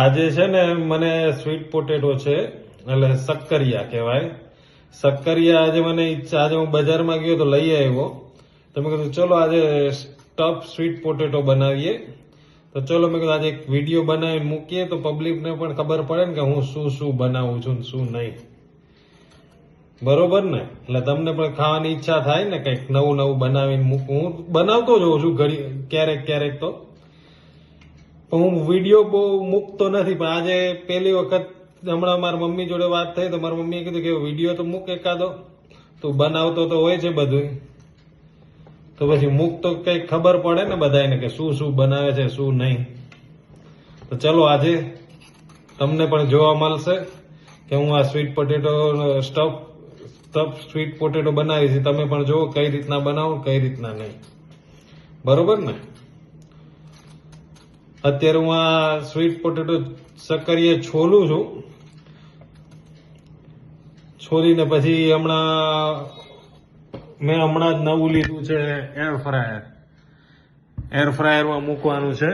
આજે છે ને મને સ્વીટ પોટેટો છે એટલે શક્કરિયા કહેવાય. શક્કરિયા આજે મને ઈચ્છા, આજે હું બજારમાં ગયો તો લઈ આવ્યો. તો મેં કીધું ચલો આજે સ્ટફ સ્વીટ પોટેટો બનાવીએ. તો ચલો મેં કીધું આજે એક વિડીયો બનાવીને મૂકીએ તો પબ્લિકને પણ ખબર પડે ને કે હું શું શું બનાવું છું ને શું નહીં. બરોબર ને? એટલે તમને પણ ખાવાની ઈચ્છા થાય ને કંઈક નવું નવું બનાવીને મૂકું. હું બનાવતો જ હોઉં છું ઘડી ક્યારેક ક્યારેક તો, પણ હું વિડીયો બહુ મૂકતો નથી. પણ આજે પહેલી વખત હમણાં મારી મમ્મી જોડે વાત થઈ તો મારી મમ્મીએ કીધું કે વિડીયો તો મૂક એકાદો, તું બનાવતો તો હોય છે બધું, તો પછી મૂક તો કંઈક ખબર પડે ને બધાને કે શું શું બનાવે છે શું નહીં. તો ચલો આજે તમને પણ જોવા મળશે કે હું આ sweet potato stuff sweet potato બનાવી છે. તમે પણ જુઓ કઈ રીતના બનાવું કઈ રીતના નહીં. બરોબર ને? અત્યારે હું આ સ્વીટ પોટેટો શક્કરીએ છોલું છું. છોલીને પછી મેં હમણાં જ નવું લીધું છે એર ફ્રાયર. એર ફ્રાયરમાં મૂકવાનું છે.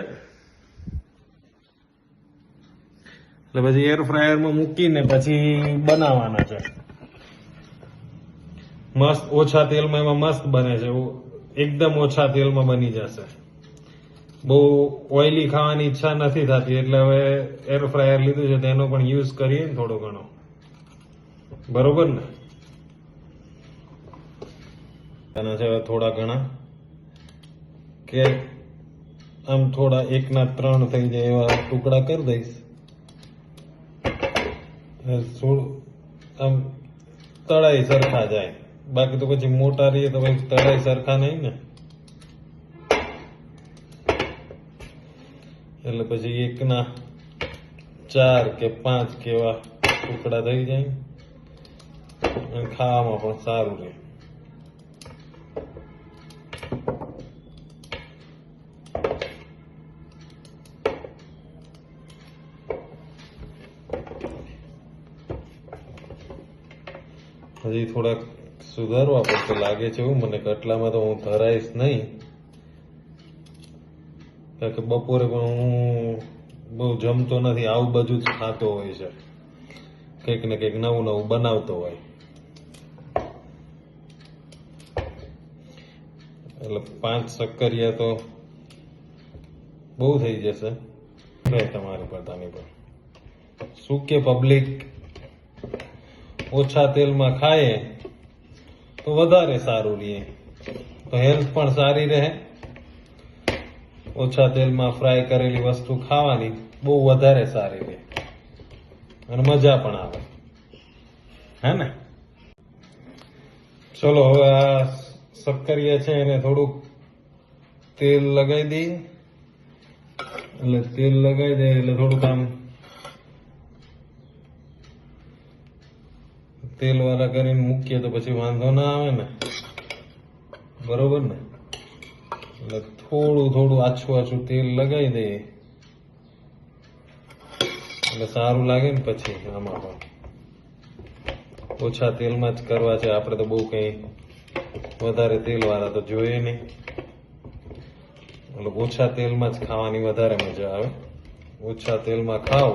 એટલે પછી એર ફ્રાયરમાં મૂકીને પછી બનાવવાના છે. મસ્ત ઓછા તેલમાં એમાં મસ્ત બને છે. એકદમ ઓછા તેલમાં બની જશે. બહુ ઓઇલી ખાવાની ઈચ્છા નથી થતી એટલે હવે એર ફ્રાયર લીધું છે તેનો પણ યુઝ કરીએ ને થોડો ઘણો. બરોબર ને? અને છે થોડા ઘણા કે આમ થોડા 1 ના 3 થઈ જાય એવા ટુકડા કરી દઈશ. આમ તળાઈ સરખા જાય. બાકી તો પછી મોટા રહીએ તો પછી તળાઈ સરખા નહીં ને. એટલે પછી 1 ના 4 કે 5 કેવા ટુકડા થઈ જાય અને ખાવામાં પણ સારું રહે. હજી થોડાક સુધારવા પડશે લાગે છે એવું મને, કટલામાં તો હું ધરાઈશ નહીં. કારણ કે બપોરે પણ હું બહુ જમતો નથી, આવું બધું જ ખાતો હોય છે. કંઈક ને કંઈક નવું નવું બનાવતો હોય. એટલે 5 શક્કરિયા તો બહુ થઈ જશે તમારી પર. શું કે પબ્લિક ઓછા તેલમાં ખાય તો વધારે સારું રહે, તો હેલ્થ પણ સારી રહે. ઓછા તેલમાં ફ્રાય કરેલી વસ્તુ ખાવાની બહુ વધારે સારી રહે અને મજા પણ આવે. હે ને? ચલો હવે આ શક્કરિયા છે એને થોડુંક તેલ લગાવી દઈએ. એટલે તેલ લગાવી દઈએ એટલે થોડુંક આમ તેલ વાળા કરીને મૂકીએ તો પછી વાંધો ના આવે ને. બરોબર ને? એટલે થોડું આછું તેલ લગાવી દઈએ એટલે સારું લાગે ને. પછી આમાં પણ ઓછા તેલમાં જ કરવા છે આપણે તો, બહુ કઈ વધારે તેલ વાળા તો જોઈએ નહીં. એટલે ઓછા તેલમાં જ ખાવાની વધારે મજા આવે. ઓછા તેલમાં ખાઓ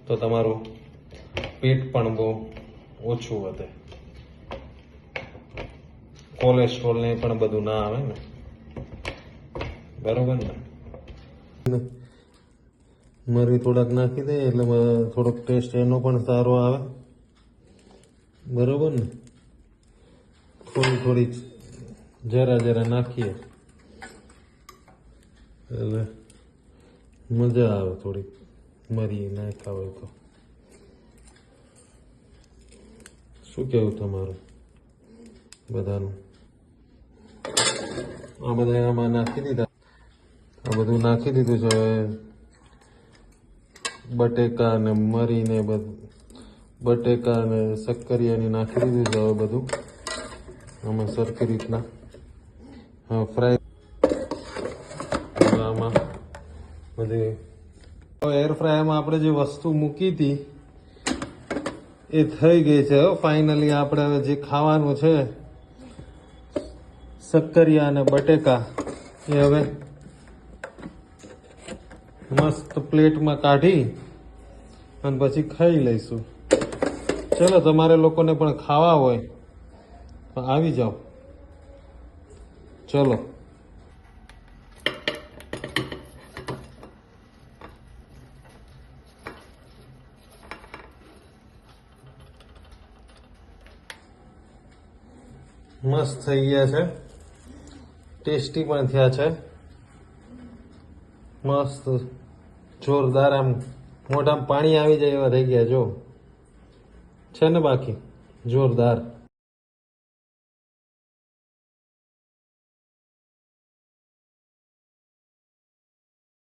તો તમારું પેટ પણ બહુ ઓછું વધે, કોલેસ્ટ્રોલ ને પણ બધું ના આવે ને. બરોબર ને? મરી થોડાક નાખી દઈએ એટલે થોડોક ટેસ્ટ એનો પણ સારો આવે. બરોબર ને? થોડી જરા નાખીએ એટલે મજા આવે. થોડીક મરી નાખ્યા હોય તો. શું કેવું તમારું બધાનું? આ બધા આમાં નાખી દીધા. આ બધું નાખી દીધું છે. બટેકા ને મરી ને બધું, બટેકા ને શક્કરિયાની નાખી દીધું છે. હવે બધું આમાં સરખી રીતના ફ્રાય. આમાં બધી એર ફ્રાયરમાં આપણે જે વસ્તુ મૂકી હતી એ થઈ ગઈ છે. ફાઇનલી આપણે હવે જે ખાવાનું છે શક્કરિયા અને બટેકા એ હવે મસ્ત પ્લેટમાં કાઢી અને પછી ખાઈ લઈશું. ચલો, તમારે લોકોને પણ ખાવા હોય તો આવી જાઓ. ચલો. મસ્ત થઈ ગયા છે, ટેસ્ટી પણ થયા છે. મસ્ત જોરદાર, આમ મોઢામાં પાણી આવી જાય એવા થઈ ગયા. જો છે ને બાકી જોરદાર.